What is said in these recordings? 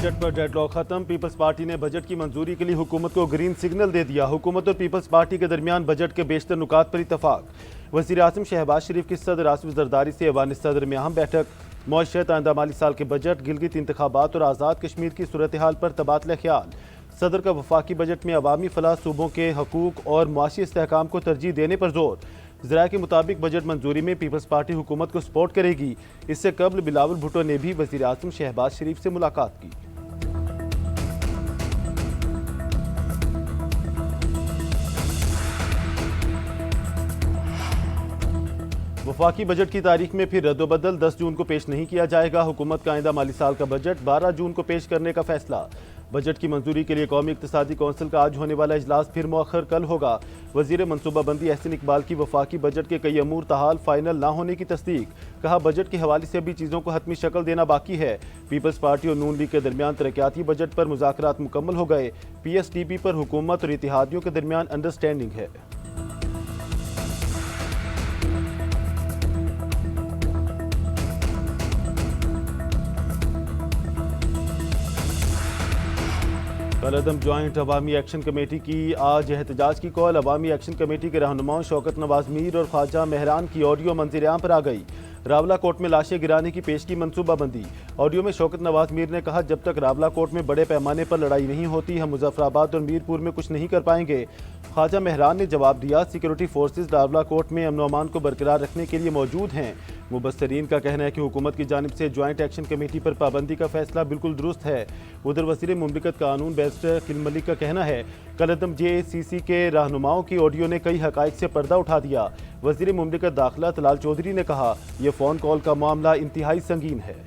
Budget पर deadlock खत्म। Peoples party ने बजट की मंजूरी के लिए हुकूमत को ग्रीन सिग्नल दे दिया। हुकूमत और पीपल्स पार्टी के दरमियान बजट के बेशतर नुकात पर इतफाक। वज़ीर आज़म शहबाज शरीफ की सदर आसिफ जरदारी से ऐवान सदर में अहम बैठक। मुआशरत आइंदा माली साल के बजट, गिलगित इंतखाबात और आज़ाद कश्मीर की सूरत हाल पर तबादला ख्याल। सदर का वफाकी बजट में अवामी फलाह, सूबों के हकूक और मुआशी इस्तेहकाम को तरजीह देने पर जोर। ज़राए के मुताबिक बजट मंजूरी में पीपल्स पार्टी हुकूमत को सपोर्ट करेगी। इससे कबल बिलावल भुट्टो ने भी वज़ीर आज़म शहबाज शरीफ से मुलाकात की। वफाकी बजट की तारीख में फिर रद्दोबदल, 10 जून को पेश नहीं किया जाएगा। हुकूमत का आइंदा माली साल का बजट 12 जून को पेश करने का फैसला। बजट की मंजूरी के लिए कौमी इक्तिसादी कौंसिल का आज होने वाला इजलास फिर मौखर कल होगा। वजीर मनसूबाबंदी एहसन इकबाल की वफाकी बजट के कई अमूर ताहाल फाइनल ना होने की तस्दीक। कहा, बजट के हवाले से अभी चीज़ों को हतमी शक्ल देना बाकी है। पीपल्स पार्टी और नून लीग के दरमियान तरक्याती बजट पर मुज़ाकरात मुकम्मल हो गए। PSDB पर हुकूमत और इत्तेहादियों के दरमियान अंडरस्टैंडिंग है। कलअदम ज्वाइंट अवामी एक्शन कमेटी की आज एहतजाज की कॉल। अवामी एक्शन कमेटी के रहनुमाओं शौकत नवाज मीर और ख्वाजा मेहरान की ऑडियो मंजर-ए-आम पर आ गई। रावला कोर्ट में लाशें गिराने की पेश की मनसूबाबंदी। ऑडियो में शौकत नवाज मीर ने कहा, जब तक रावला कोर्ट में बड़े पैमाने पर लड़ाई नहीं होती, हम मुजफ्फराबाद और मीरपुर में कुछ नहीं कर पाएंगे। ख्वाजा मेहरान ने जवाब दिया, सिक्योरिटी फोर्सेज रावला कोर्ट में अमन अमान को बरकरार रखने के लिए मौजूद हैं। मुबस्सरीन का कहना है कि हुकूमत की जानिब से ज्वाइंट एक्शन कमेटी पर पाबंदी का फैसला बिल्कुल दुरुस्त है। उधर वज़ीर मुमलिकत कानून बैरिस्टर अकील मलिक का कहना है, कलअदम JACC के रहनुमाओं की ऑडियो ने कई हक़ाइक़ से पर्दा उठा दिया। वज़ीर मुमलिकत दाखिला तलाल चौधरी ने कहा, यह फ़ोन कॉल का मामला इंतहाई संगीन है।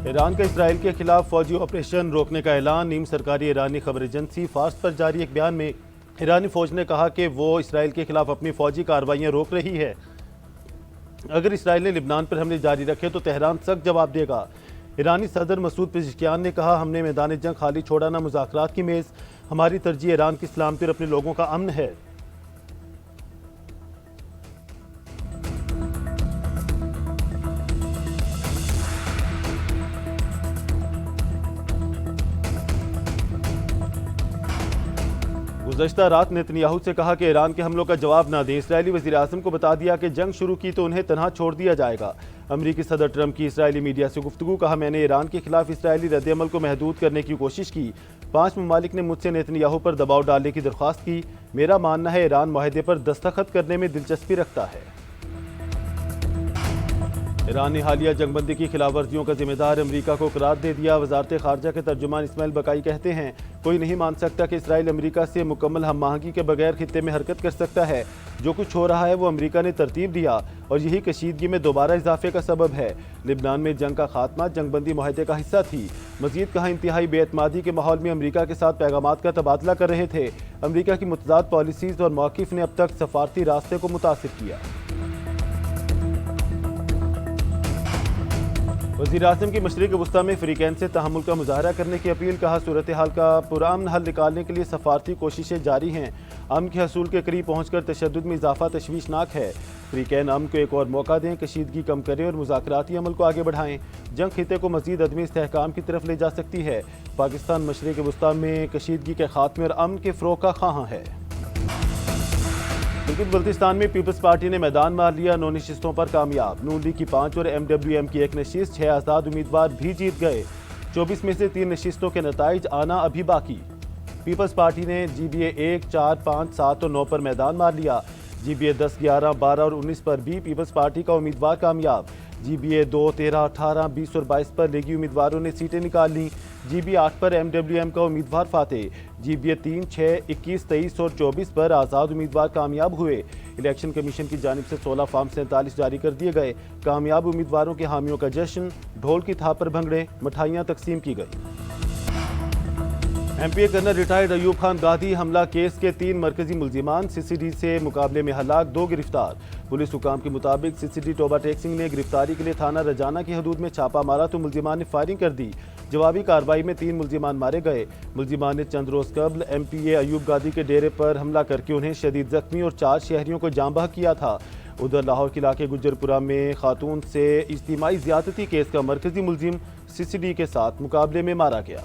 ईरान का इसराइल के खिलाफ फौजी ऑपरेशन रोकने का ऐलान। नीम सरकारी ईरानी खबर एजेंसी फार्स पर जारी एक बयान में ईरानी फौज ने कहा कि वो इसराइल के खिलाफ अपनी फौजी कार्रवाइयां रोक रही है। अगर इसराइल ने लिबनान पर हमले जारी रखे तो तेहरान सख्त जवाब देगा। ईरानी सदर मसूद पेज़ेश्कियान ने कहा, हमने मैदान जंग खाली छोड़ा ना मुज़ाकरात की मेज़। हमारी तरजीह ईरान की सलामती और अपने लोगों का अमन है। गुज़श्ता रात नेतन्याहू से कहा कि ईरान के हमलों का जवाब ना दें। इसराइली वज़ीर आज़म को बता दिया कि जंग शुरू की तो उन्हें तनहा छोड़ दिया जाएगा। अमरीकी सदर ट्रंप की इसराइली मीडिया से गुफ्तगू। कहा, मैंने ईरान के खिलाफ इसराइली रद्द-ए-अमल को महदूद करने की कोशिश की। 5 ममालिक ने मुझसे नेतन्याहू पर दबाव डालने की दरख्वास्त की। मेरा मानना है ईरान माहिदे पर दस्तखत करने में दिलचस्पी रखता है। ईरान ने हालिया जंगबंदी की खिलाफ वर्जियों का जिम्मेदार अमरीका को करार दे दिया। वजारत खारजा के तर्जुमान इस्माइल बकाई कहते हैं, कोई नहीं मान सकता कि इसराइल अमरीका से मुकम्मल हम आहंगी के बगैर खित्ते में हरकत कर सकता है। जो कुछ हो रहा है वो अमरीका ने तरतीब दिया और यही कशीदगी में दोबारा इजाफे का सबब है। लिबनान में जंग का खात्मा जंगबंदी माहिदे का हिस्सा थी। मजीद कहा, इंतहाई बेएतमादी के माहौल में अमरीका के साथ पैगामात का तबादला कर रहे थे। अमरीका की मुतज़ाद पॉलिसीज़ और मौक़िफ़ ने अब तक सफारती रास्ते को मुतासिर किया। वज़ीर आज़म की मशरिक़ वस्ता में फ़रीक़ैन से तहम्मुल का मुज़ाहरा करने की अपील। कहा, सूरत हाल का पुरअमन हल निकालने के लिए सफारती कोशिशें जारी हैं। अमन के हसूल के करीब पहुँच कर तशद्दुद में इजाफा तशवीशनाक है। फ़रीक़ैन अमन को एक और मौका दें, कशीदगी कम करें और मुज़ाकराती अमल को आगे बढ़ाएं। जंग खित्ते को मज़ीद अदमी इस्तेहकाम की तरफ ले जा सकती है। पाकिस्तान मशरिक़ वस्ता में कशीदगी के खात्मे और अमन के फ़रोग़ का ख़्वाहां है। गिलगित बल्तिस्तान में पीपल्स पार्टी ने मैदान मार लिया। 9 नशिस्तों पर कामयाब। नून लीग की 5 और MWM की 1 नशिस्त। 6 आज़ाद उम्मीदवार भी जीत गए। 24 में से 3 नशिस्तों के नताइज आना अभी बाकी। पीपल्स पार्टी ने GBA 1, 4, 5, 7 और 9 पर मैदान मार लिया। GBA 10, 11, 12 और 19 पर भी पीपल्स पार्टी का उम्मीदवार कामयाब। GBA 2, 13, 18, 20 और 22 पर लीगी उम्मीदवारों ने सीटें निकाल लीं। GBA 8 पर MWM का उम्मीदवार फातेह। GBA 3, 6, 21, 23 और 24 पर आज़ाद उम्मीदवार कामयाब हुए। इलेक्शन कमीशन की जानिब से 16 फॉर्म 47 जारी कर दिए गए। कामयाब उम्मीदवारों के हामियों का जश्न, ढोल की थाप पर भंगड़े, मिठाइयाँ तकसीम की गई। M P A colonel retired Ayub Khan Gadi حملہ کیس کے 3 مرکزی ملزمان سی سی ڈی سے مقابلے میں ہلاک، 2 گرفتار۔ پولیس حکام کے مطابق سی سی ڈی ٹوبہ ٹیک سنگھ نے گرفتاری کے لیے تھانہ رجانہ کی حدود میں چھاپہ مارا تو ملزمان نے فائرنگ کر دی۔ جوابی کارروائی میں 3 ملزمان مارے گئے۔ ملزمان نے چند روز قبل ایم پی اے ایوب گادی کے ڈیرے پر حملہ کر کے انہیں شدید زخمی اور 4 شہریوں کو جاں بحق کیا تھا۔ ادھر لاہور کے علاقے گجرپورہ میں خاتون سے اجتماعی زیادتی کیس کا مرکزی ملزم سی سی ڈی کے ساتھ مقابلے میں مارا گیا۔